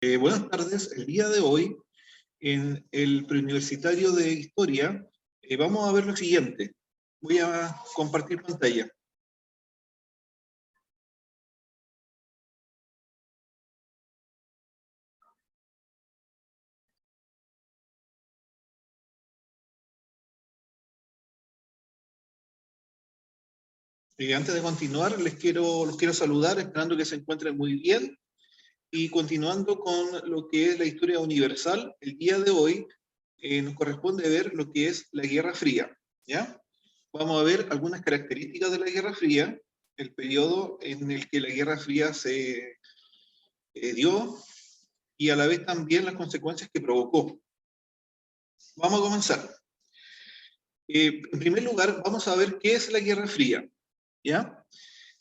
Buenas tardes. El día de hoy, en el preuniversitario de Historia, vamos a ver lo siguiente. Voy a compartir pantalla. Antes de continuar, los quiero saludar, esperando que se encuentren muy bien. Y continuando con lo que es la historia universal, el día de hoy nos corresponde ver lo que es la Guerra Fría, ¿ya? Vamos a ver algunas características de la Guerra Fría, el periodo en el que la Guerra Fría se dio y a la vez también las consecuencias que provocó. Vamos a comenzar. En primer lugar, vamos a ver qué es la Guerra Fría, ¿ya?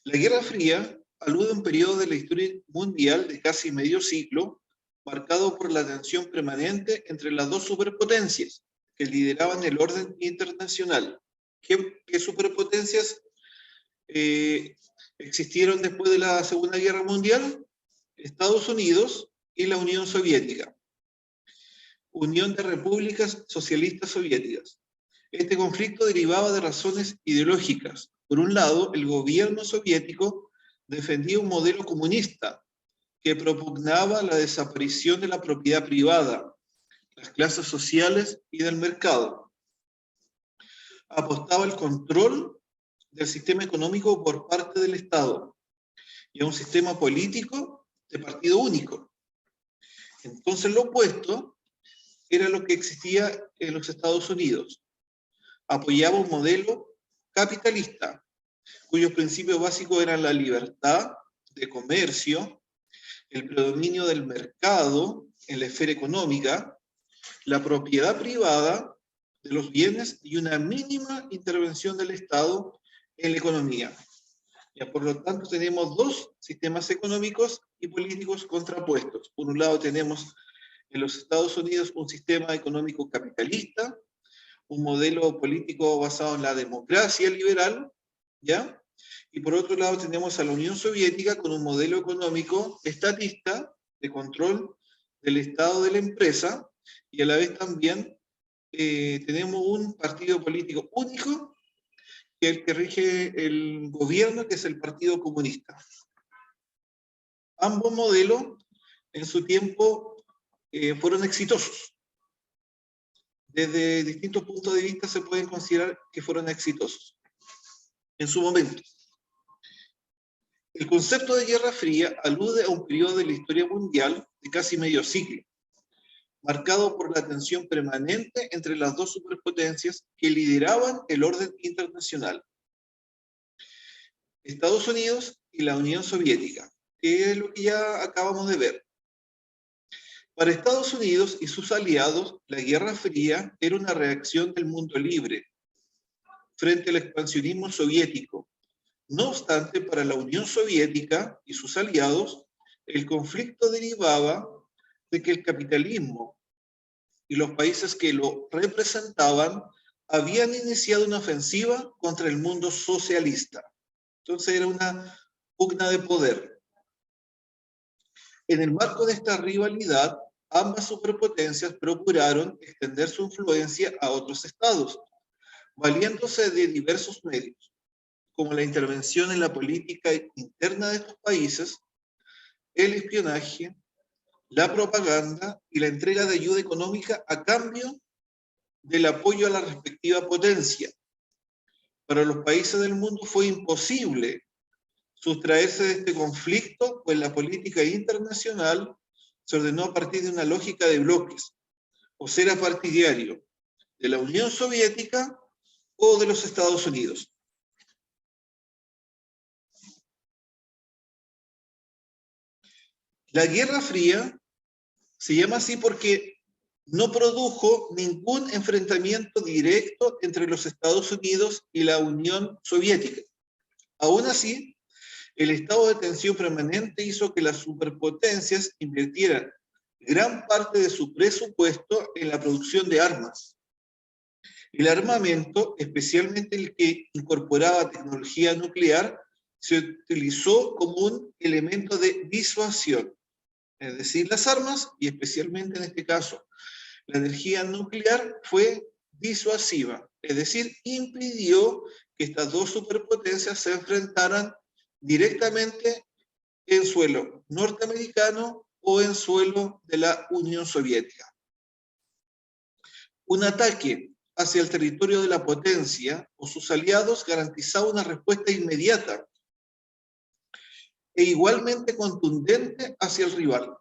La Guerra Fría alude a un periodo de la historia mundial de casi medio siglo, marcado por la tensión permanente entre las dos superpotencias que lideraban el orden internacional. ¿Qué superpotencias existieron después de la Segunda Guerra Mundial? Estados Unidos y la Unión Soviética. Unión de Repúblicas Socialistas Soviéticas. Este conflicto derivaba de razones ideológicas. Por un lado, el gobierno soviético defendía un modelo comunista que propugnaba la desaparición de la propiedad privada, las clases sociales y del mercado. Apostaba al control del sistema económico por parte del Estado y a un sistema político de partido único. Entonces, lo opuesto era lo que existía en los Estados Unidos. Apoyaba un modelo capitalista, cuyos principios básicos eran la libertad de comercio, el predominio del mercado en la esfera económica, la propiedad privada de los bienes y una mínima intervención del Estado en la economía. Ya, por lo tanto, tenemos dos sistemas económicos y políticos contrapuestos. Por un lado, tenemos en los Estados Unidos un sistema económico capitalista, un modelo político basado en la democracia liberal, ¿ya? Y por otro lado tenemos a la Unión Soviética con un modelo económico estatista de control del Estado de la empresa, y a la vez también tenemos un partido político único, que es el que rige el gobierno, que es el Partido Comunista. Ambos modelos en su tiempo fueron exitosos. Desde distintos puntos de vista se pueden considerar que fueron exitosos en su momento. El concepto de Guerra Fría alude a un periodo de la historia mundial de casi medio siglo, marcado por la tensión permanente entre las dos superpotencias que lideraban el orden internacional: Estados Unidos y la Unión Soviética, que es lo que ya acabamos de ver. Para Estados Unidos y sus aliados, la Guerra Fría era una reacción del mundo libre frente al expansionismo soviético. No obstante, para la Unión Soviética y sus aliados, el conflicto derivaba de que el capitalismo y los países que lo representaban habían iniciado una ofensiva contra el mundo socialista. Entonces era una pugna de poder. En el marco de esta rivalidad, ambas superpotencias procuraron extender su influencia a otros estados, valiéndose de diversos medios, como la intervención en la política interna de estos países, el espionaje, la propaganda y la entrega de ayuda económica a cambio del apoyo a la respectiva potencia. Para los países del mundo fue imposible sustraerse de este conflicto, pues la política internacional se ordenó a partir de una lógica de bloques, o ser partidario de la Unión Soviética o de los Estados Unidos. La Guerra Fría se llama así porque no produjo ningún enfrentamiento directo entre los Estados Unidos y la Unión Soviética. Aún así, el estado de tensión permanente hizo que las superpotencias invirtieran gran parte de su presupuesto en la producción de armas. El armamento, especialmente el que incorporaba tecnología nuclear, se utilizó como un elemento de disuasión. Es decir, las armas, y especialmente en este caso, la energía nuclear, fue disuasiva, es decir, impidió que estas dos superpotencias se enfrentaran directamente en suelo norteamericano o en suelo de la Unión Soviética. Un ataque hacia el territorio de la potencia o sus aliados garantizaba una respuesta inmediata e igualmente contundente hacia el rival.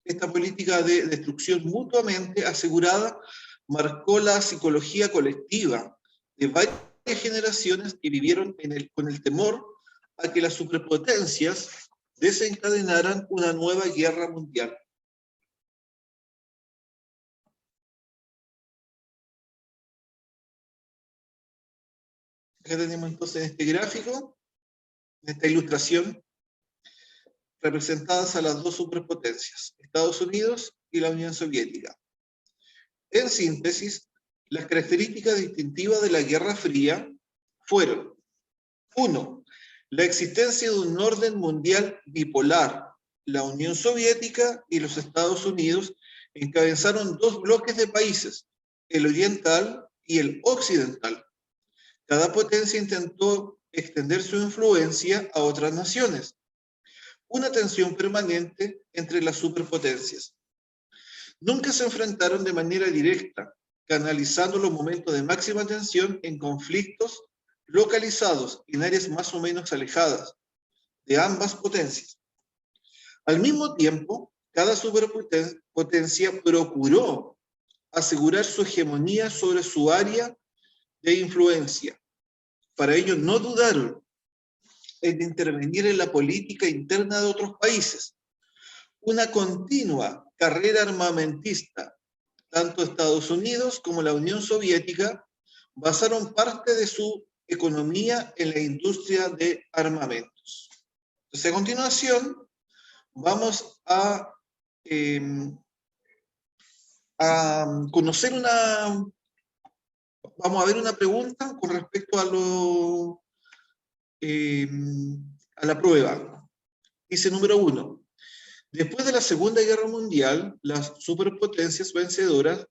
Esta política de destrucción mutuamente asegurada marcó la psicología colectiva de varias generaciones que vivieron con el temor a que las superpotencias desencadenaran una nueva guerra mundial. Acá tenemos entonces este gráfico, esta ilustración, representadas a las dos superpotencias, Estados Unidos y la Unión Soviética. En síntesis, las características distintivas de la Guerra Fría fueron: 1. La existencia de un orden mundial bipolar. La Unión Soviética y los Estados Unidos encabezaron dos bloques de países, el oriental y el occidental. Cada potencia intentó extender su influencia a otras naciones. Una tensión permanente entre las superpotencias. Nunca se enfrentaron de manera directa, canalizando los momentos de máxima tensión en conflictos localizados en áreas más o menos alejadas de ambas potencias. Al mismo tiempo, cada superpotencia procuró asegurar su hegemonía sobre su área de influencia. Para ello no dudaron en intervenir en la política interna de otros países. Una continua carrera armamentista, tanto Estados Unidos como la Unión Soviética basaron parte de su economía en la industria de armamentos. Entonces, a continuación, vamos a conocer vamos a ver una pregunta con respecto a la prueba. Dice número 1. Después de la Segunda Guerra Mundial, las superpotencias vencedoras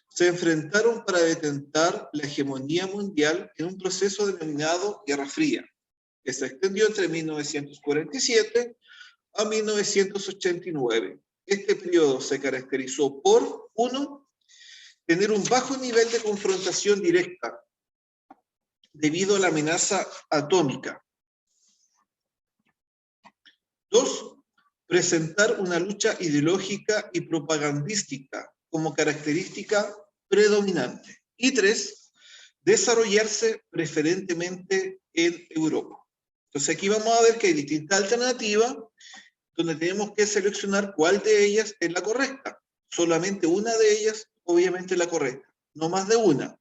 se enfrentaron para detentar la hegemonía mundial en un proceso denominado Guerra Fría, que se extendió entre 1947 a 1989. Este periodo se caracterizó por: 1. Tener un bajo nivel de confrontación directa debido a la amenaza atómica. 2. Presentar una lucha ideológica y propagandística como característica predominante. Y 3. Desarrollarse preferentemente en Europa. Entonces aquí vamos a ver que hay distintas alternativas donde tenemos que seleccionar cuál de ellas es la correcta. Solamente una de ellas, obviamente, es la correcta, no más de una.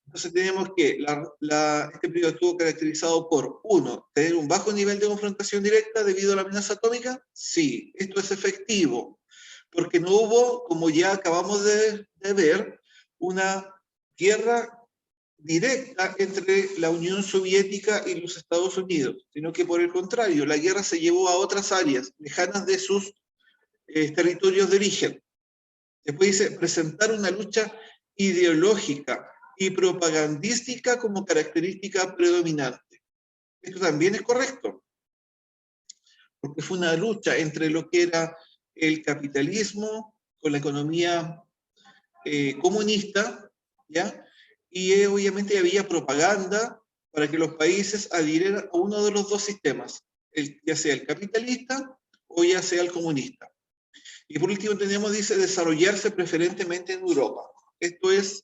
Entonces tenemos que este periodo estuvo caracterizado por: 1. Tener un bajo nivel de confrontación directa debido a la amenaza atómica. Sí, esto es efectivo, porque no hubo, como ya acabamos de ver, una guerra directa entre la Unión Soviética y los Estados Unidos, sino que por el contrario, la guerra se llevó a otras áreas lejanas de sus territorios de origen. Después dice: presentar una lucha ideológica y propagandística como característica predominante. Esto también es correcto, porque fue una lucha entre lo que era el capitalismo con la economía comunista, ¿ya? Y obviamente había propaganda para que los países adhirieran a uno de los dos sistemas, ya sea el capitalista o ya sea el comunista. Y por último tenemos, dice, desarrollarse preferentemente en Europa. Esto es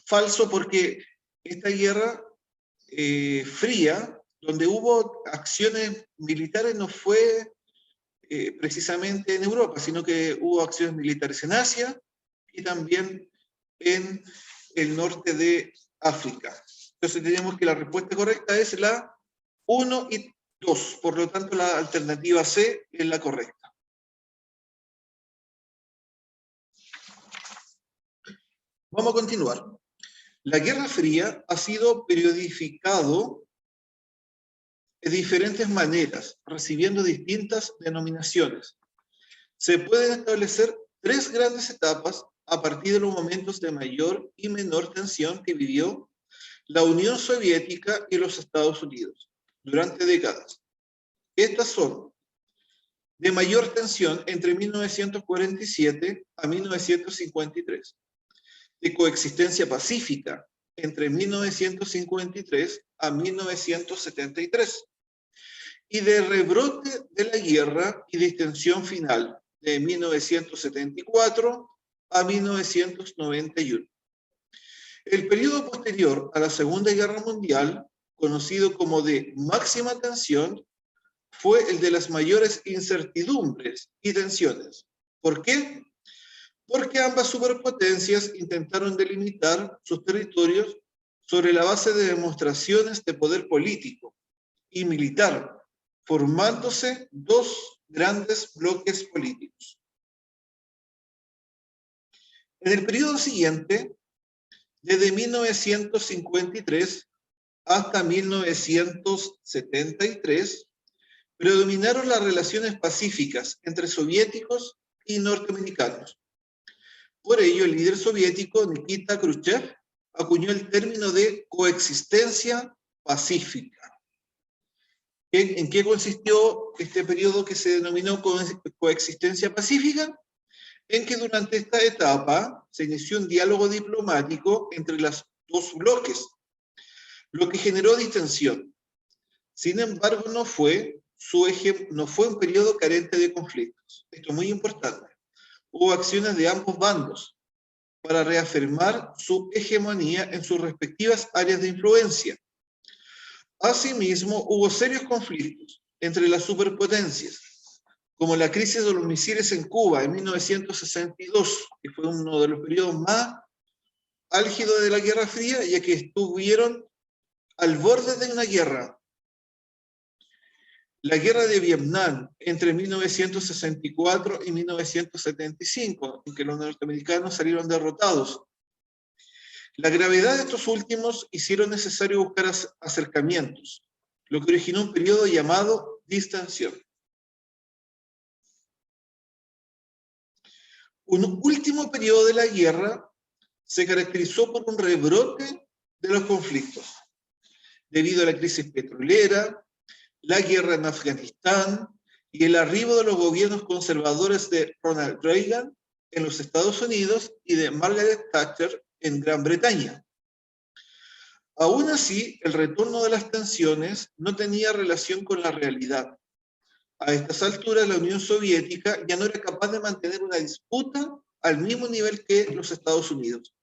falso, porque esta guerra fría, donde hubo acciones militares, no fue precisamente en Europa, sino que hubo acciones militares en Asia y también en el norte de África. Entonces tenemos que la respuesta correcta es la 1 y 2, por lo tanto la alternativa C es la correcta. Vamos a continuar. La Guerra Fría ha sido periodificado de diferentes maneras, recibiendo distintas denominaciones. Se pueden establecer tres grandes etapas a partir de los momentos de mayor y menor tensión que vivió la Unión Soviética y los Estados Unidos durante décadas. Estas son de mayor tensión entre 1947 a 1953, de coexistencia pacífica entre 1953 a 1973, y de rebrote de la guerra y distensión final de 1974 a 1991. El periodo posterior a la Segunda Guerra Mundial, conocido como de máxima tensión, fue el de las mayores incertidumbres y tensiones. ¿Por qué? Porque ambas superpotencias intentaron delimitar sus territorios sobre la base de demostraciones de poder político y militar, formándose dos grandes bloques políticos. En el periodo siguiente, desde 1953 hasta 1973, predominaron las relaciones pacíficas entre soviéticos y norteamericanos. Por ello, el líder soviético Nikita Khrushchev acuñó el término de coexistencia pacífica. ¿En qué consistió este periodo que se denominó coexistencia pacífica? En que durante esta etapa se inició un diálogo diplomático entre los dos bloques, lo que generó distensión. Sin embargo, no fue un periodo carente de conflictos. Esto es muy importante. Hubo acciones de ambos bandos para reafirmar su hegemonía en sus respectivas áreas de influencia. Asimismo, hubo serios conflictos entre las superpotencias, como la crisis de los misiles en Cuba en 1962, que fue uno de los periodos más álgidos de la Guerra Fría, ya que estuvieron al borde de una guerra. La guerra de Vietnam entre 1964 y 1975, en que los norteamericanos salieron derrotados. La gravedad de estos últimos hicieron necesario buscar acercamientos, lo que originó un periodo llamado distensión. Un último periodo de la guerra se caracterizó por un rebrote de los conflictos, debido a la crisis petrolera, la guerra en Afganistán y el arribo de los gobiernos conservadores de Ronald Reagan en los Estados Unidos y de Margaret Thatcher en Gran Bretaña. Aún así, el retorno de las tensiones no tenía relación con la realidad. A estas alturas, la Unión Soviética ya no era capaz de mantener una disputa al mismo nivel que los Estados Unidos.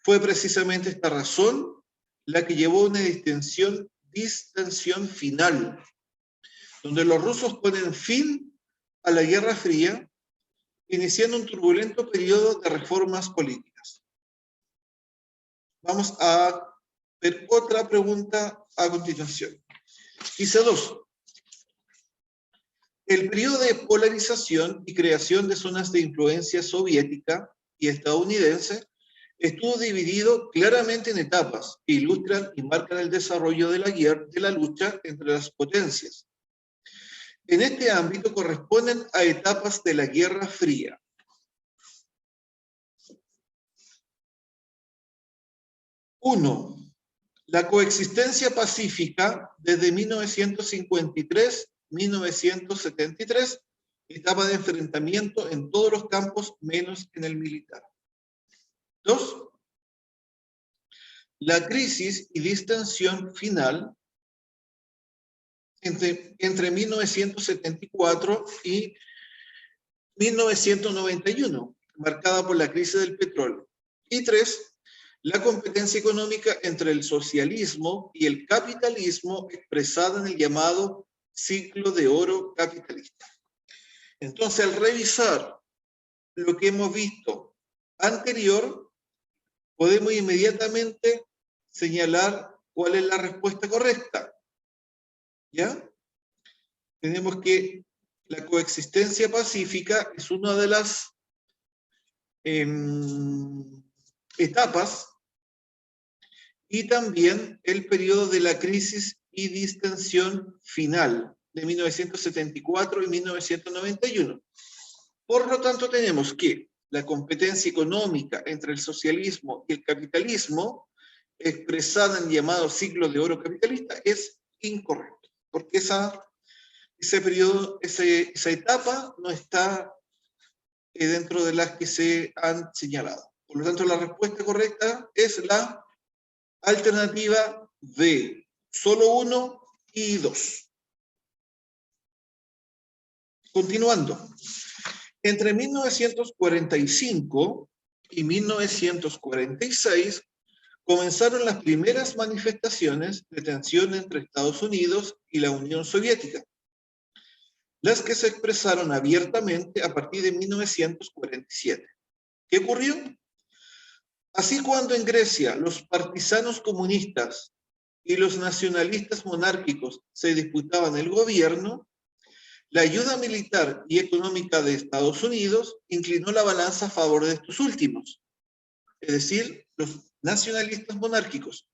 Fue precisamente esta razón la que llevó a una distensión final, donde los rusos ponen fin a la Guerra Fría, iniciando un turbulento periodo de reformas políticas. Vamos a ver otra pregunta a continuación. Dice 2. El periodo de polarización y creación de zonas de influencia soviética y estadounidense estuvo dividido claramente en etapas que ilustran y marcan el desarrollo de la lucha entre las potencias. En este ámbito corresponden a etapas de la Guerra Fría. 1. La coexistencia pacífica desde 1953-1973, etapa de enfrentamiento en todos los campos menos en el militar. 2. La crisis y distensión final entre 1974 y 1991, marcada por la crisis del petróleo. Y 3. La competencia económica entre el socialismo y el capitalismo expresada en el llamado ciclo de oro capitalista. Entonces, al revisar lo que hemos visto anterior, podemos inmediatamente señalar cuál es la respuesta correcta. ¿Ya? Tenemos que la coexistencia pacífica es una de las etapas, y también el periodo de la crisis y distensión final de 1974 y 1991. Por lo tanto, tenemos que la competencia económica entre el socialismo y el capitalismo, expresada en el llamado siglo de oro capitalista, es incorrecto, porque ese periodo, esa etapa no está dentro de las que se han señalado. Por lo tanto, la respuesta correcta es la alternativa B, solo 1 y 2. Continuando. Entre 1945 y 1946 comenzaron las primeras manifestaciones de tensión entre Estados Unidos y la Unión Soviética, las que se expresaron abiertamente a partir de 1947. ¿Qué ocurrió? Así, cuando en Grecia los partisanos comunistas y los nacionalistas monárquicos se disputaban el gobierno, la ayuda militar y económica de Estados Unidos inclinó la balanza a favor de estos últimos, es decir, los nacionalistas monárquicos,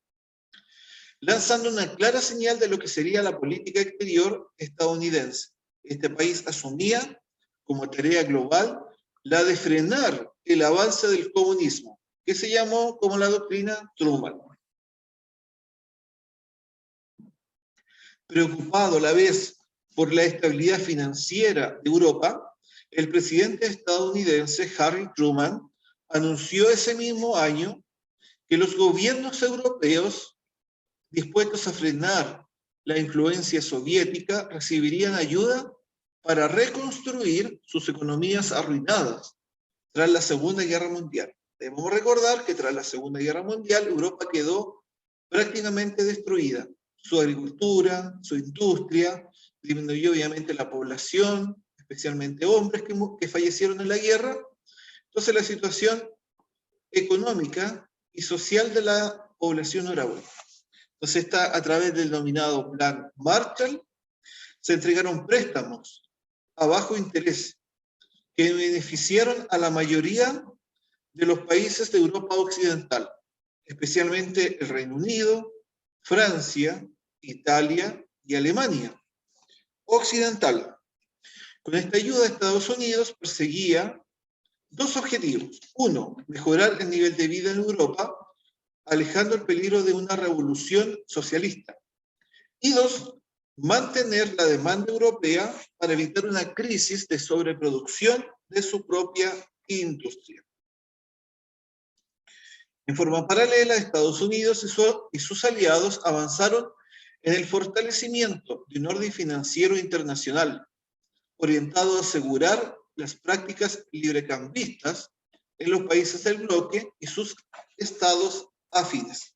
lanzando una clara señal de lo que sería la política exterior estadounidense. Este país asumía como tarea global la de frenar el avance del comunismo, que se llamó como la doctrina Truman. Preocupado a la vez por la estabilidad financiera de Europa, el presidente estadounidense Harry Truman anunció ese mismo año que los gobiernos europeos dispuestos a frenar la influencia soviética recibirían ayuda para reconstruir sus economías arruinadas tras la Segunda Guerra Mundial. Debemos recordar que tras la Segunda Guerra Mundial Europa quedó prácticamente destruida. Su agricultura, su industria, disminuyó obviamente la población, especialmente hombres que fallecieron en la guerra. Entonces la situación económica y social de la población no era buena. Entonces a través del denominado Plan Marshall se entregaron préstamos a bajo interés que beneficiaron a la mayoría de los países de Europa Occidental, especialmente el Reino Unido, Francia, Italia y Alemania Occidental. Con esta ayuda, Estados Unidos perseguía dos objetivos. Uno, mejorar el nivel de vida en Europa, alejando el peligro de una revolución socialista. Y dos, mantener la demanda europea para evitar una crisis de sobreproducción de su propia industria. En forma paralela, Estados Unidos y sus aliados avanzaron en el fortalecimiento de un orden financiero internacional, orientado a asegurar las prácticas librecambistas en los países del bloque y sus estados afines.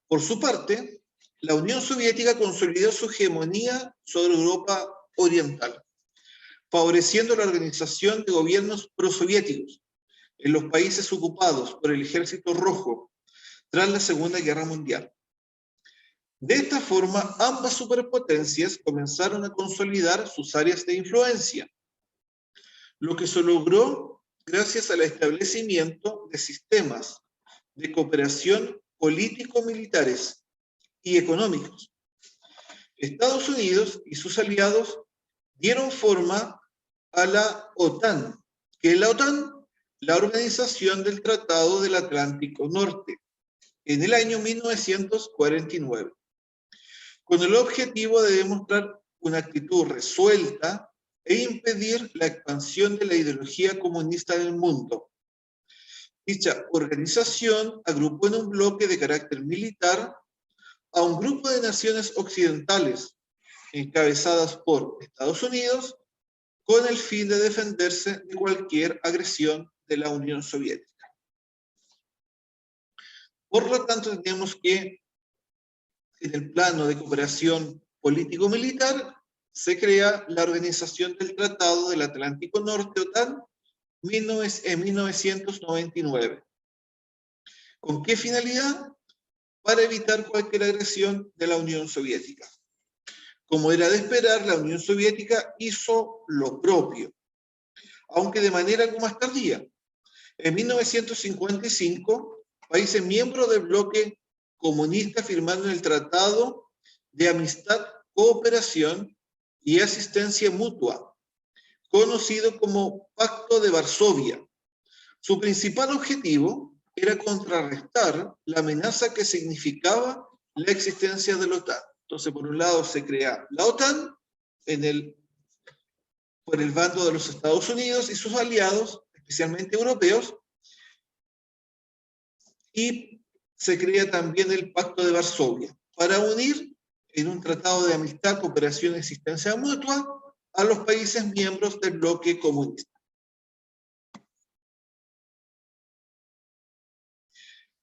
Por su parte, la Unión Soviética consolidó su hegemonía sobre Europa Oriental, favoreciendo la organización de gobiernos prosoviéticos en los países ocupados por el Ejército Rojo tras la Segunda Guerra Mundial. De esta forma, ambas superpotencias comenzaron a consolidar sus áreas de influencia, lo que se logró gracias al establecimiento de sistemas de cooperación político-militares y económicos. Estados Unidos y sus aliados dieron forma a la OTAN, que es la OTAN, la Organización del Tratado del Atlántico Norte, en el año 1949, con el objetivo de demostrar una actitud resuelta e impedir la expansión de la ideología comunista en el mundo. Dicha organización agrupó en un bloque de carácter militar a un grupo de naciones occidentales, encabezadas por Estados Unidos, con el fin de defenderse de cualquier agresión de la Unión Soviética. Por lo tanto, tenemos que en el plano de cooperación político-militar se crea la Organización del Tratado del Atlántico Norte, OTAN, en 1999. ¿Con qué finalidad? Para evitar cualquier agresión de la Unión Soviética. Como era de esperar, la Unión Soviética hizo lo propio, aunque de manera algo más tardía. En 1955, países miembros del bloque comunista firmaron el Tratado de amistad, cooperación y asistencia mutua, conocido como Pacto de Varsovia. Su principal objetivo era contrarrestar la amenaza que significaba la existencia de la OTAN. Entonces, por un lado se crea la OTAN por el bando de los Estados Unidos y sus aliados, especialmente europeos, y se crea también el Pacto de Varsovia, para unir en un tratado de amistad, cooperación y asistencia mutua a los países miembros del bloque comunista.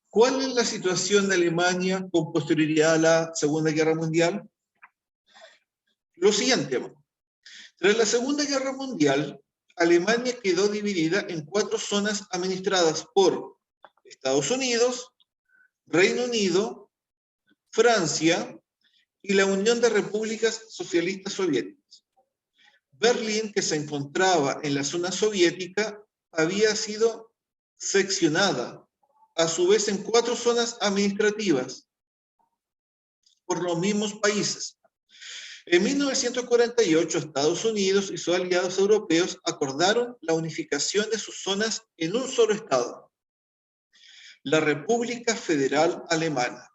¿Cuál es la situación de Alemania con posterioridad a la Segunda Guerra Mundial? Lo siguiente. Tras la Segunda Guerra Mundial, Alemania quedó dividida en 4 zonas administradas por Estados Unidos, Reino Unido, Francia y la Unión de Repúblicas Socialistas Soviéticas. Berlín, que se encontraba en la zona soviética, había sido seccionada, a su vez en 4 zonas administrativas por los mismos países. En 1948, Estados Unidos y sus aliados europeos acordaron la unificación de sus zonas en un solo estado, la República Federal Alemana,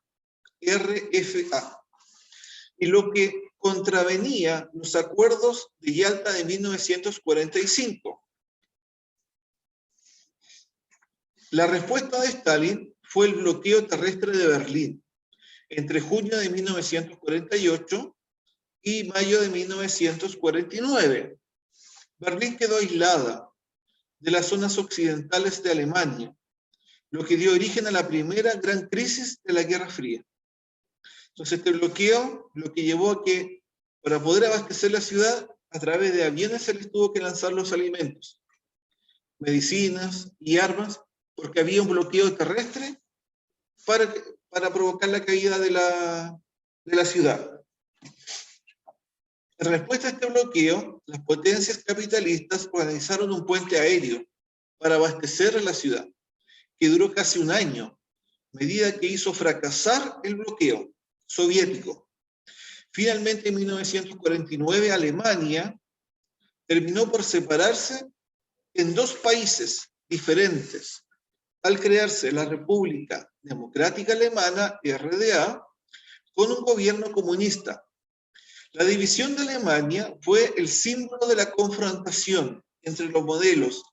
RFA, y lo que contravenía los acuerdos de Yalta de 1945. La respuesta de Stalin fue el bloqueo terrestre de Berlín entre junio de 1948 y mayo de 1949. Berlín quedó aislada de las zonas occidentales de Alemania, lo que dio origen a la primera gran crisis de la Guerra Fría. Entonces este bloqueo lo que llevó a que, para poder abastecer la ciudad, a través de aviones se les tuvo que lanzar los alimentos, medicinas y armas, porque había un bloqueo terrestre para provocar la caída de la ciudad. En respuesta a este bloqueo, las potencias capitalistas organizaron un puente aéreo para abastecer a la ciudad, que duró casi un año, medida que hizo fracasar el bloqueo soviético. Finalmente, en 1949, Alemania terminó por separarse en 2 países diferentes, al crearse la República Democrática Alemana, RDA, con un gobierno comunista. La división de Alemania fue el símbolo de la confrontación entre los modelos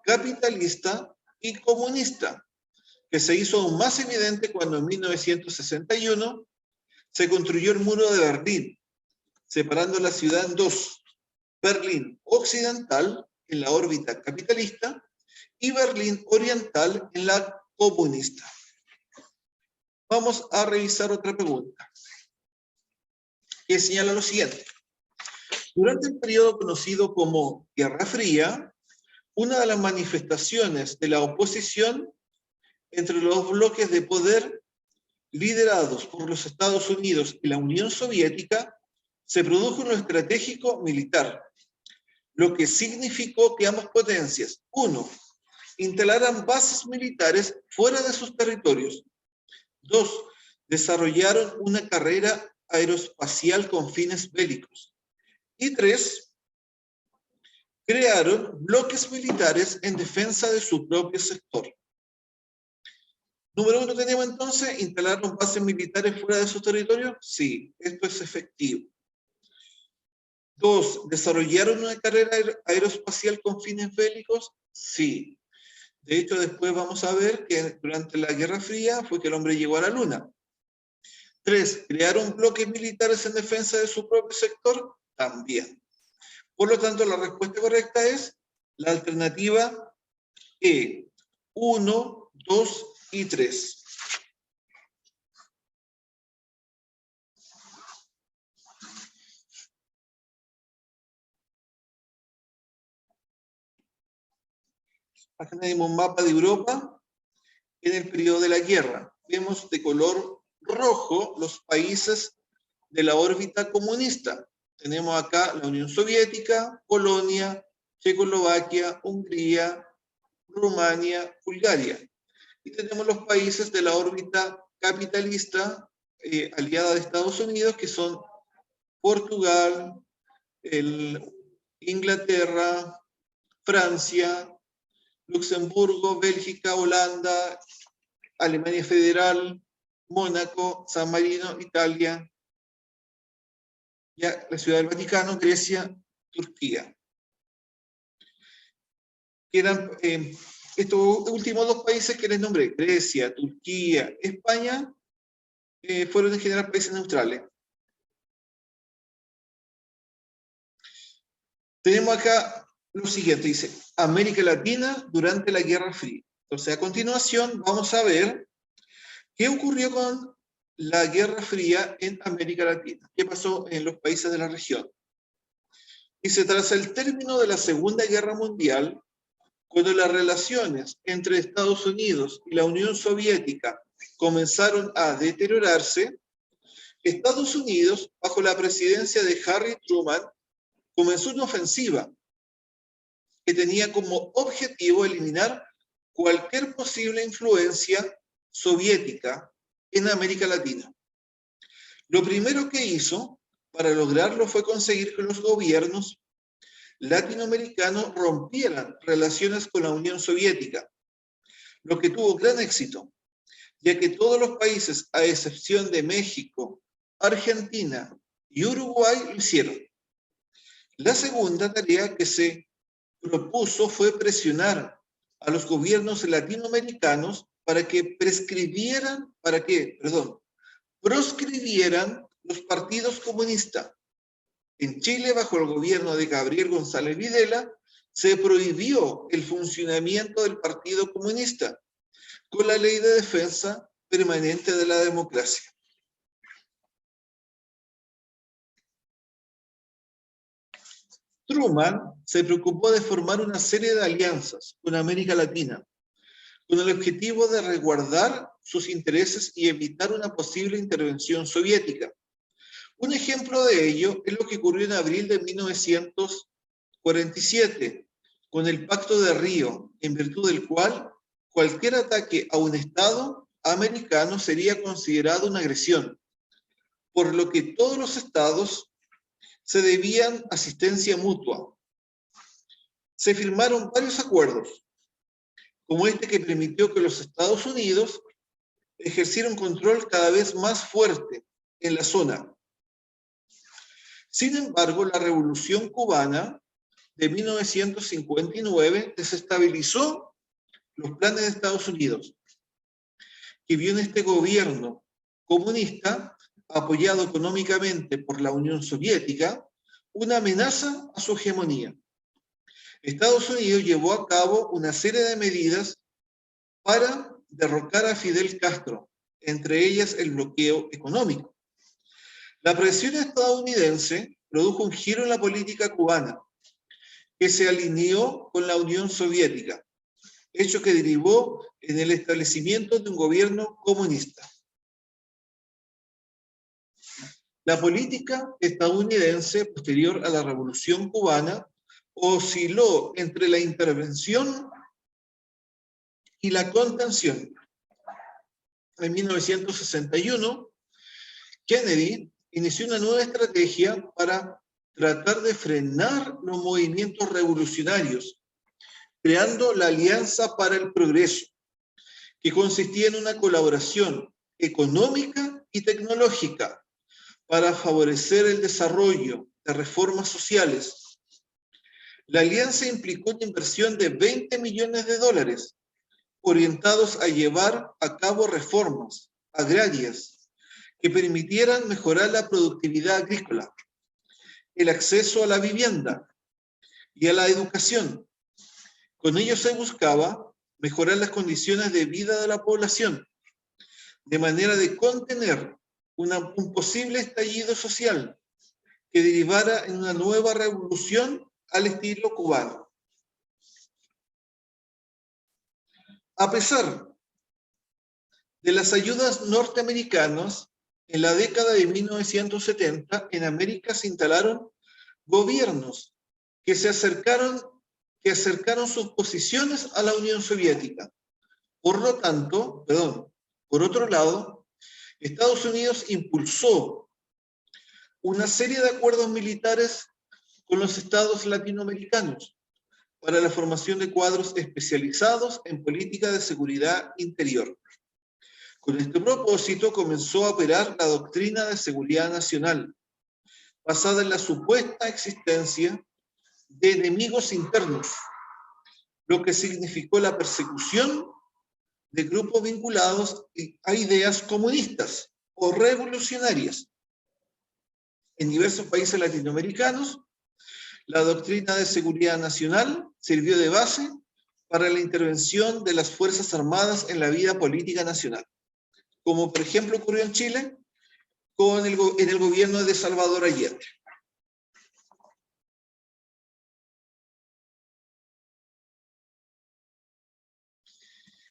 capitalista y comunista, que se hizo aún más evidente cuando en 1961 se construyó el muro de Berlín, separando la ciudad en 2, Berlín occidental en la órbita capitalista y Berlín oriental en la comunista. Vamos a revisar otra pregunta, que señala lo siguiente. Durante el periodo conocido como Guerra Fría, una de las manifestaciones de la oposición entre los bloques de poder liderados por los Estados Unidos y la Unión Soviética se produjo en lo estratégico militar, lo que significó que ambas potencias, 1, instalaran bases militares fuera de sus territorios, 2, desarrollaron una carrera aeroespacial con fines bélicos, y 3, crearon bloques militares en defensa de su propio sector. Número 1 tenemos entonces, ¿instalaron bases militares fuera de su territorio? Sí, esto es efectivo. 2, ¿desarrollaron una carrera aeroespacial con fines bélicos? Sí. De hecho, después vamos a ver que durante la Guerra Fría fue que el hombre llegó a la Luna. 3, ¿crearon bloques militares en defensa de su propio sector? También. Por lo tanto, la respuesta correcta es la alternativa E, 1, 2 y 3. Acá tenemos un mapa de Europa en el periodo de la guerra. Vemos de color rojo los países de la órbita comunista. Tenemos acá la Unión Soviética, Polonia, Checoslovaquia, Hungría, Rumania, Bulgaria. Y tenemos los países de la órbita capitalista, aliada de Estados Unidos, que son Portugal, Inglaterra, Francia, Luxemburgo, Bélgica, Holanda, Alemania Federal, Mónaco, San Marino, Italia, ya la Ciudad del Vaticano, Grecia, Turquía. Que eran estos últimos dos países que les nombré, Grecia, Turquía, España, fueron en general países neutrales. Tenemos acá lo siguiente, dice, América Latina durante la Guerra Fría. Entonces, a continuación vamos a ver qué ocurrió con la Guerra Fría en América Latina. ¿Qué pasó en los países de la región? Dice, tras el término de la Segunda Guerra Mundial, cuando las relaciones entre Estados Unidos y la Unión Soviética comenzaron a deteriorarse, Estados Unidos, bajo la presidencia de Harry Truman, comenzó una ofensiva que tenía como objetivo eliminar cualquier posible influencia soviética en América Latina. Lo primero que hizo para lograrlo fue conseguir que los gobiernos latinoamericanos rompieran relaciones con la Unión Soviética, lo que tuvo gran éxito, ya que todos los países, a excepción de México, Argentina y Uruguay, lo hicieron. La segunda tarea que se propuso fue presionar a los gobiernos latinoamericanos para que proscribieran los partidos comunistas. En Chile, bajo el gobierno de Gabriel González Videla, se prohibió el funcionamiento del Partido Comunista con la Ley de Defensa Permanente de la Democracia. Truman se preocupó de formar una serie de alianzas con América Latina, con el objetivo de resguardar sus intereses y evitar una posible intervención soviética. Un ejemplo de ello es lo que ocurrió en abril de 1947, con el Pacto de Río, en virtud del cual cualquier ataque a un Estado americano sería considerado una agresión, por lo que todos los estados se debían asistencia mutua. Se firmaron varios acuerdos, como este que permitió que los Estados Unidos ejercieran un control cada vez más fuerte en la zona. Sin embargo, la Revolución Cubana de 1959 desestabilizó los planes de Estados Unidos, que vio en este gobierno comunista, apoyado económicamente por la Unión Soviética, una amenaza a su hegemonía. Estados Unidos llevó a cabo una serie de medidas para derrocar a Fidel Castro, entre ellas el bloqueo económico. La presión estadounidense produjo un giro en la política cubana, que se alineó con la Unión Soviética, hecho que derivó en el establecimiento de un gobierno comunista. La política estadounidense posterior a la Revolución Cubana osciló entre la intervención y la contención. En 1961, Kennedy inició una nueva estrategia para tratar de frenar los movimientos revolucionarios, creando la Alianza para el Progreso, que consistía en una colaboración económica y tecnológica para favorecer el desarrollo de reformas sociales. La alianza implicó una inversión de $20 millones orientados a llevar a cabo reformas agrarias que permitieran mejorar la productividad agrícola, el acceso a la vivienda y a la educación. Con ello se buscaba mejorar las condiciones de vida de la población, de manera de contener un posible estallido social que derivara en una nueva revolución al estilo cubano. A pesar de las ayudas norteamericanas, en la década de 1970 en América se instalaron gobiernos que acercaron sus posiciones a la Unión Soviética. Por otro lado, Estados Unidos impulsó una serie de acuerdos militares con los estados latinoamericanos para la formación de cuadros especializados en política de seguridad interior. Con este propósito comenzó a operar la doctrina de seguridad nacional, basada en la supuesta existencia de enemigos internos, lo que significó la persecución de grupos vinculados a ideas comunistas o revolucionarias. En diversos países latinoamericanos, la doctrina de seguridad nacional sirvió de base para la intervención de las Fuerzas Armadas en la vida política nacional, como por ejemplo ocurrió en Chile en el gobierno de Salvador Allende.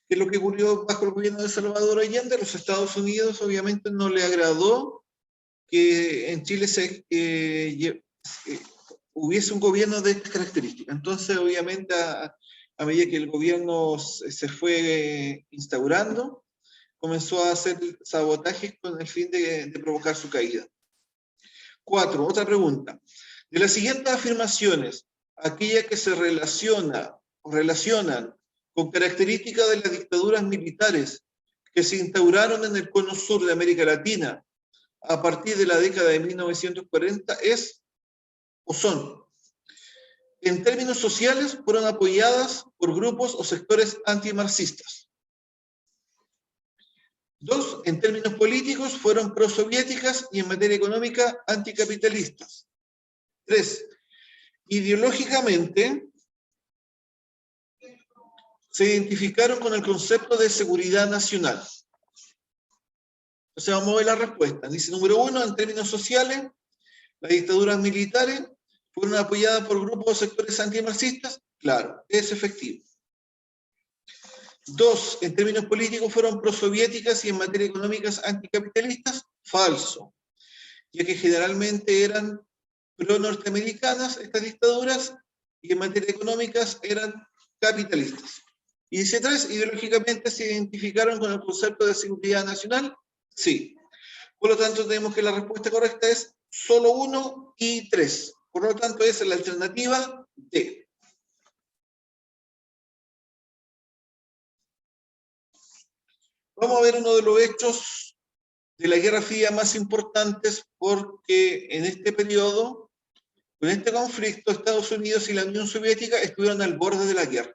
¿Qué es lo que ocurrió bajo el gobierno de Salvador Allende? A los Estados Unidos obviamente no le agradó que en Chile hubiese un gobierno de estas características. Entonces, obviamente, a medida que el gobierno se fue instaurando, comenzó a hacer sabotajes con el fin de provocar su caída. 4. Otra pregunta. De las siguientes afirmaciones, aquellas que se relacionan con características de las dictaduras militares que se instauraron en el cono sur de América Latina a partir de la década de 1940 son, en términos sociales, fueron apoyadas por grupos o sectores antimarxistas. 2, en términos políticos, fueron prosoviéticas y en materia económica anticapitalistas. 3, ideológicamente se identificaron con el concepto de seguridad nacional. Entonces vamos a ver la respuesta. Dice, número 1, en términos sociales, las dictaduras militares fueron apoyadas por grupos o sectores antimarxistas. Claro, es efectivo. 2, en términos políticos fueron prosoviéticas y en materia económica anticapitalistas. Falso, ya que generalmente eran pro-norteamericanas estas dictaduras y en materia económica eran capitalistas. Y dice 3, ideológicamente se identificaron con el concepto de seguridad nacional. Sí. Por lo tanto, tenemos que la respuesta correcta es solo 1 y 3. Por lo tanto, esa es la alternativa D. Vamos a ver uno de los hechos de la Guerra Fría más importantes, porque en este periodo, con este conflicto, Estados Unidos y la Unión Soviética estuvieron al borde de la guerra.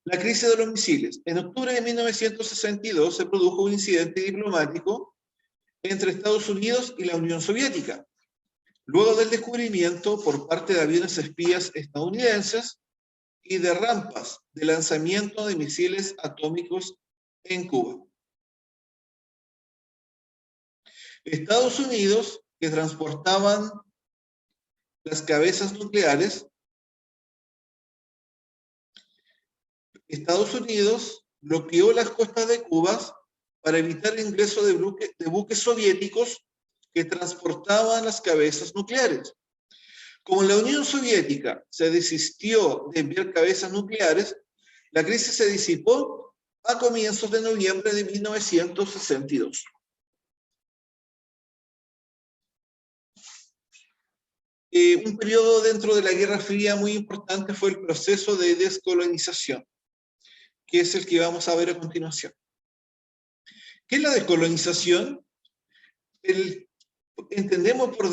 La crisis de los misiles. En octubre de 1962 se produjo un incidente diplomático entre Estados Unidos y la Unión Soviética, luego del descubrimiento por parte de aviones espías estadounidenses y de rampas de lanzamiento de misiles atómicos en Cuba. Estados Unidos, que transportaban las cabezas nucleares, Estados Unidos bloqueó las costas de Cuba para evitar el ingreso de buques soviéticos que transportaban las cabezas nucleares. Como la Unión Soviética se desistió de enviar cabezas nucleares, la crisis se disipó a comienzos de noviembre de 1962. Un periodo dentro de la Guerra Fría muy importante fue el proceso de descolonización, que es el que vamos a ver a continuación. ¿Qué es la descolonización? Entendemos por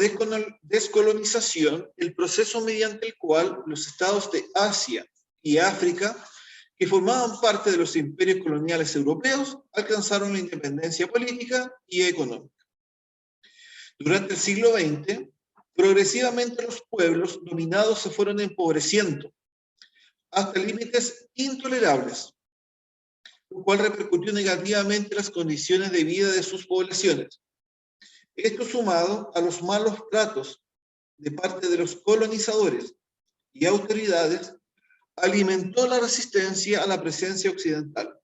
descolonización el proceso mediante el cual los estados de Asia y África, que formaban parte de los imperios coloniales europeos, alcanzaron la independencia política y económica. Durante el siglo XX, progresivamente los pueblos dominados se fueron empobreciendo hasta límites intolerables, lo cual repercutió negativamente en las condiciones de vida de sus poblaciones. Esto, sumado a los malos tratos de parte de los colonizadores y autoridades, alimentó la resistencia a la presencia occidental,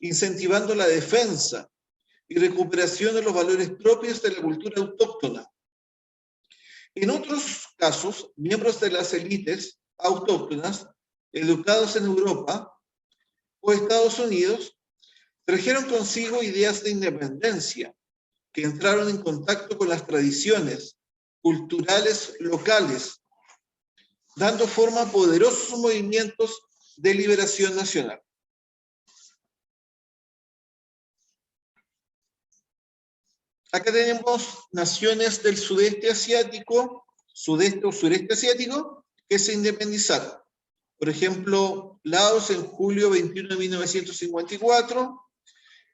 incentivando la defensa y recuperación de los valores propios de la cultura autóctona. En otros casos, miembros de las élites autóctonas, educados en Europa o Estados Unidos, Trajeron consigo ideas de independencia que entraron en contacto con las tradiciones culturales locales, dando forma a poderosos movimientos de liberación nacional. Acá tenemos naciones del sudeste asiático, sudeste o sureste asiático, que se independizaron. Por ejemplo, Laos en julio 21 de 1954,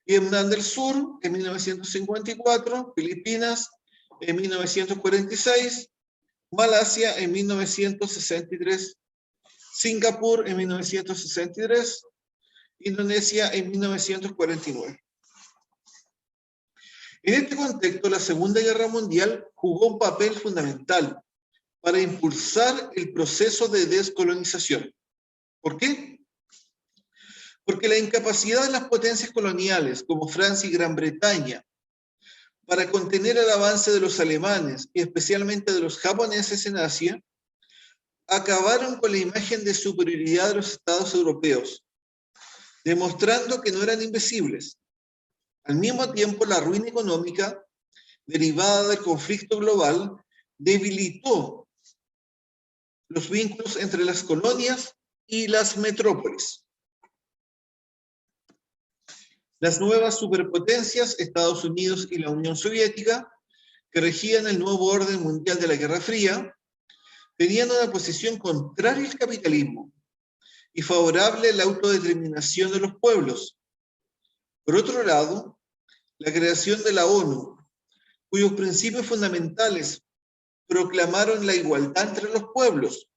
Vietnam del Sur en 1954, Filipinas en 1946, Malasia en 1963, Singapur en 1963, Indonesia en 1949. En este contexto, la Segunda Guerra Mundial jugó un papel fundamental para impulsar el proceso de descolonización. ¿Por qué? Porque la incapacidad de las potencias coloniales, como Francia y Gran Bretaña, para contener el avance de los alemanes y especialmente de los japoneses en Asia, acabaron con la imagen de superioridad de los estados europeos, demostrando que no eran invencibles. Al mismo tiempo, la ruina económica derivada del conflicto global debilitó los vínculos entre las colonias y las metrópolis. Las nuevas superpotencias, Estados Unidos y la Unión Soviética, que regían el nuevo orden mundial de la Guerra Fría, tenían una posición contraria al capitalismo y favorable a la autodeterminación de los pueblos. Por otro lado, la creación de la ONU, cuyos principios fundamentales proclamaron la igualdad entre los pueblos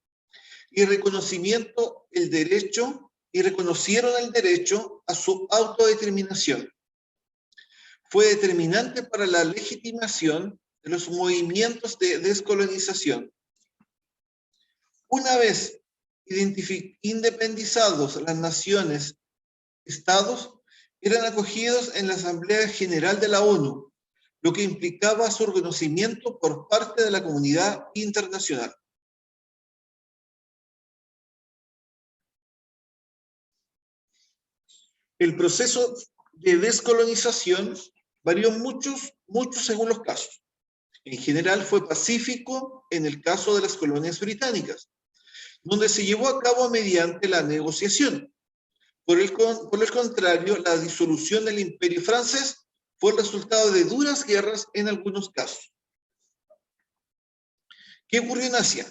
y reconocieron el derecho a su autodeterminación. Fue determinante para la legitimación de los movimientos de descolonización. Una vez independizados las naciones, estados eran acogidos en la Asamblea General de la ONU, lo que implicaba su reconocimiento por parte de la comunidad internacional. El proceso de descolonización varió mucho según los casos. En general fue pacífico en el caso de las colonias británicas, donde se llevó a cabo mediante la negociación. Por el contrario, la disolución del Imperio francés fue el resultado de duras guerras en algunos casos. ¿Qué ocurrió en Asia?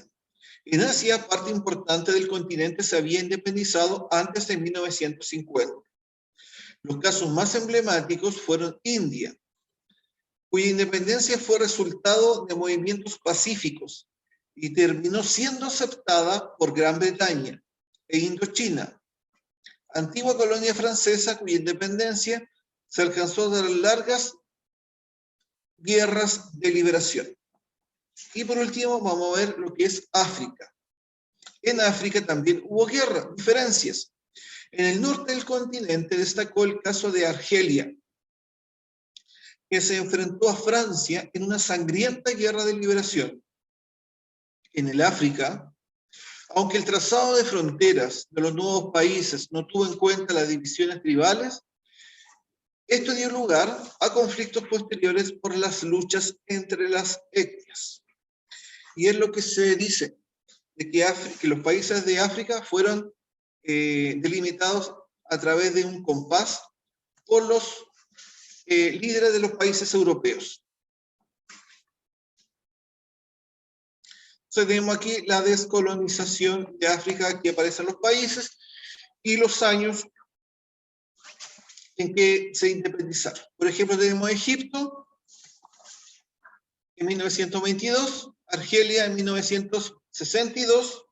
En Asia, parte importante del continente se había independizado antes de 1950. Los casos más emblemáticos fueron India, cuya independencia fue resultado de movimientos pacíficos y terminó siendo aceptada por Gran Bretaña, e Indochina, antigua colonia francesa cuya independencia se alcanzó de largas guerras de liberación. Y por último vamos a ver lo que es África. En África también hubo guerras, diferencias. En el norte del continente destacó el caso de Argelia, que se enfrentó a Francia en una sangrienta guerra de liberación. En el África, aunque el trazado de fronteras de los nuevos países no tuvo en cuenta las divisiones tribales, esto dio lugar a conflictos posteriores por las luchas entre las etnias. Y es lo que se dice, de que los países de África fueron delimitados a través de un compás por los líderes de los países europeos. Entonces tenemos aquí la descolonización de África, que aparecen los países y los años en que se independizaron. Por ejemplo, tenemos Egipto en 1922, Argelia en 1962,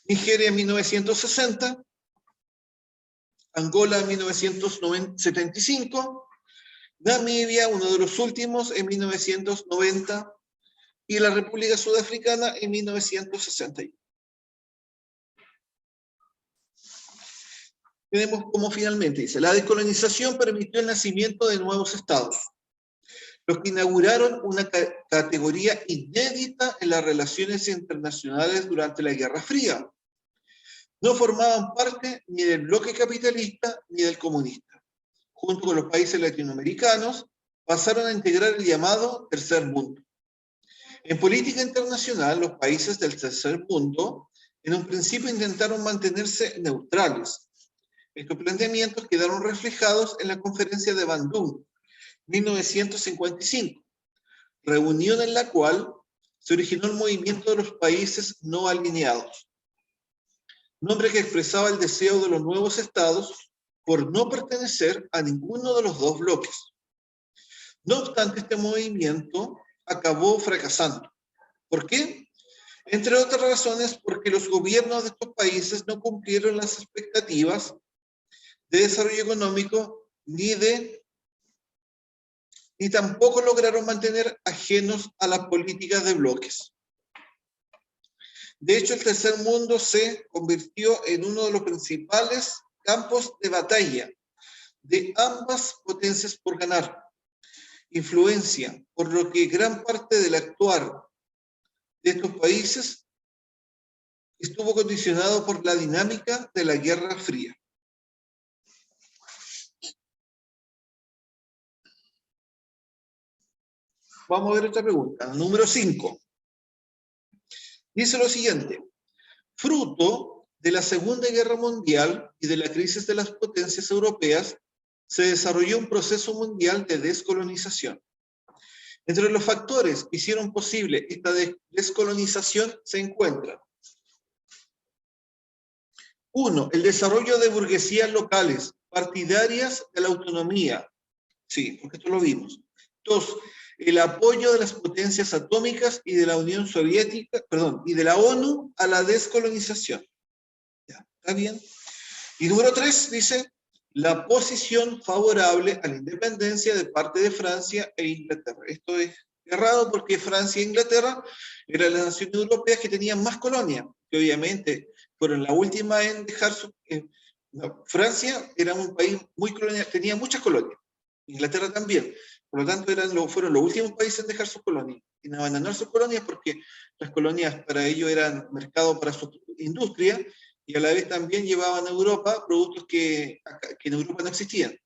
Nigeria en 1960, Angola en 1975, Namibia, uno de los últimos, en 1990, y la República Sudafricana en 1961. Tenemos como finalmente dice, la descolonización permitió el nacimiento de nuevos estados, los que inauguraron una categoría inédita en las relaciones internacionales durante la Guerra Fría. no formaban parte ni del bloque capitalista ni del comunista. Junto con los países latinoamericanos, pasaron a integrar el llamado Tercer Mundo. En política internacional, los países del Tercer Mundo en un principio intentaron mantenerse neutrales. Estos planteamientos quedaron reflejados en la Conferencia de Bandung, 1955, reunión en la cual se originó el movimiento de los países no alineados, nombre que expresaba el deseo de los nuevos estados por no pertenecer a ninguno de los dos bloques. No obstante, este movimiento acabó fracasando. ¿Por qué? Entre otras razones, porque los gobiernos de estos países no cumplieron las expectativas de desarrollo económico ni tampoco lograron mantener ajenos a las políticas de bloques. De hecho, el Tercer Mundo se convirtió en uno de los principales campos de batalla de ambas potencias por ganar influencia, por lo que gran parte del actuar de estos países estuvo condicionado por la dinámica de la Guerra Fría. Vamos a ver otra pregunta. Número 5. Dice lo siguiente. Fruto de la Segunda Guerra Mundial y de la crisis de las potencias europeas, se desarrolló un proceso mundial de descolonización. Entre los factores que hicieron posible esta descolonización se encuentran: 1. El desarrollo de burguesías locales, partidarias de la autonomía. Sí, porque esto lo vimos. 2. El apoyo de las potencias atómicas y de la Unión Soviética, y de la ONU a la descolonización. ¿Ya? ¿Está bien? Y número 3 dice, la posición favorable a la independencia de parte de Francia e Inglaterra. Esto es errado porque Francia e Inglaterra eran las naciones europeas que tenían más colonias, que obviamente fueron la última en dejar su... Francia era un país muy colonial, tenía muchas colonias. Inglaterra también. Por lo tanto, fueron los últimos países en dejar sus colonias, en abandonar sus colonias, porque las colonias para ellos eran mercado para su industria, y a la vez también llevaban a Europa productos que en Europa no existían.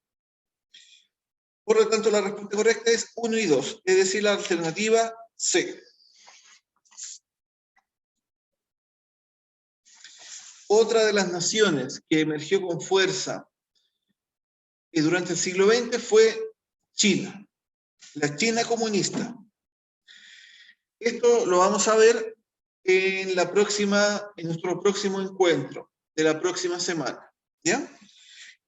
Por lo tanto, la respuesta correcta es 1 y 2, es decir, la alternativa C. Otra de las naciones que emergió con fuerza durante el siglo XX fue China. La China comunista. Esto lo vamos a ver en nuestro próximo encuentro de la próxima semana. ¿Ya?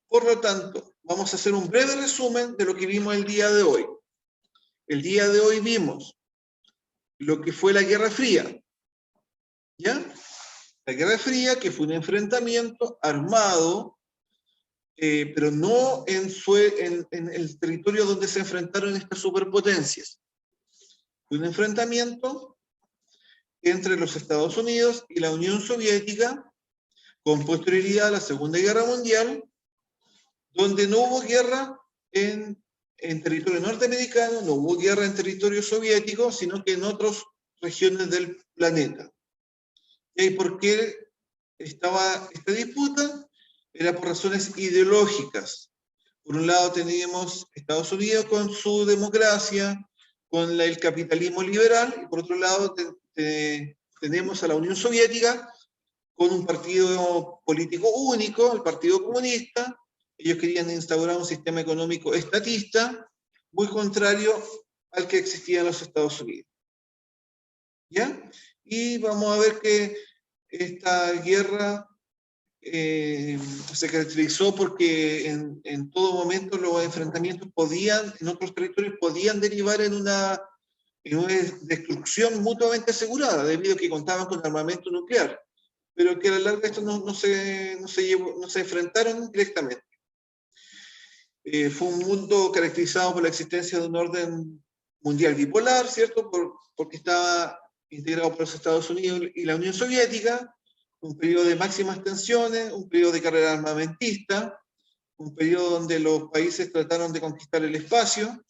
Por lo tanto, vamos a hacer un breve resumen de lo que vimos el día de hoy. El día de hoy vimos lo que fue la Guerra Fría. ¿Ya? La Guerra Fría, que fue un enfrentamiento armado, pero no en el territorio donde se enfrentaron estas superpotencias. Fue un enfrentamiento entre los Estados Unidos y la Unión Soviética, con posterioridad a la Segunda Guerra Mundial, donde no hubo guerra en territorio norteamericano, no hubo guerra en territorio soviético, sino que en otras regiones del planeta. ¿Y por qué estaba esta disputa? Era por razones ideológicas. Por un lado teníamos Estados Unidos con su democracia, con el capitalismo liberal, y por otro lado tenemos a la Unión Soviética con un partido político único, el Partido Comunista. Ellos querían instaurar un sistema económico estatista, muy contrario al que existía en los Estados Unidos. ¿Ya? Y vamos a ver que esta guerra se caracterizó porque en todo momento los enfrentamientos en otros territorios podían derivar en una destrucción mutuamente asegurada, debido a que contaban con armamento nuclear, pero que a la larga esto no se enfrentaron directamente. Fue un mundo caracterizado por la existencia de un orden mundial bipolar, ¿cierto? Porque estaba integrado por los Estados Unidos y la Unión Soviética, un periodo de máximas tensiones, un periodo de carrera armamentista, un periodo donde los países trataron de conquistar el espacio,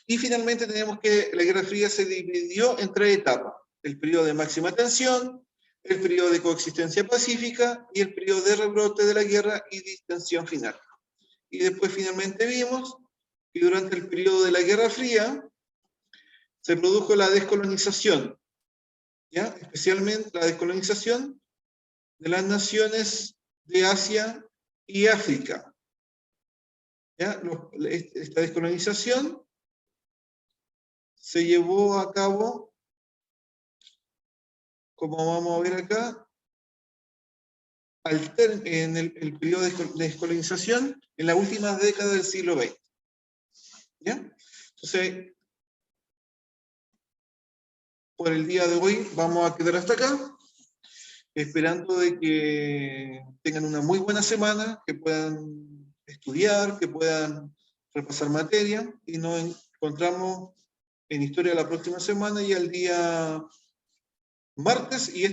y finalmente tenemos que la Guerra Fría se dividió en 3 etapas: el periodo de máxima tensión, el periodo de coexistencia pacífica y el periodo de rebrote de la guerra y distensión final. Y después finalmente vimos que durante el periodo de la Guerra Fría se produjo la descolonización, ¿ya? Especialmente la descolonización de las naciones de Asia y África. ¿Ya? Esta descolonización se llevó a cabo, como vamos a ver acá, en el periodo de descolonización en las últimas décadas del siglo XX. ¿Ya? Entonces, por el día de hoy vamos a quedar hasta acá, esperando de que tengan una muy buena semana, que puedan estudiar, que puedan repasar materia, y nos encontramos en Historia la próxima semana y al día martes, y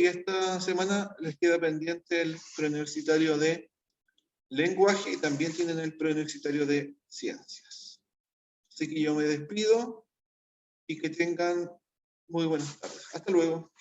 esta semana les queda pendiente el preuniversitario de lenguaje y también tienen el preuniversitario de ciencias. Así que yo me despido y que tengan muy buenas tardes. Hasta luego.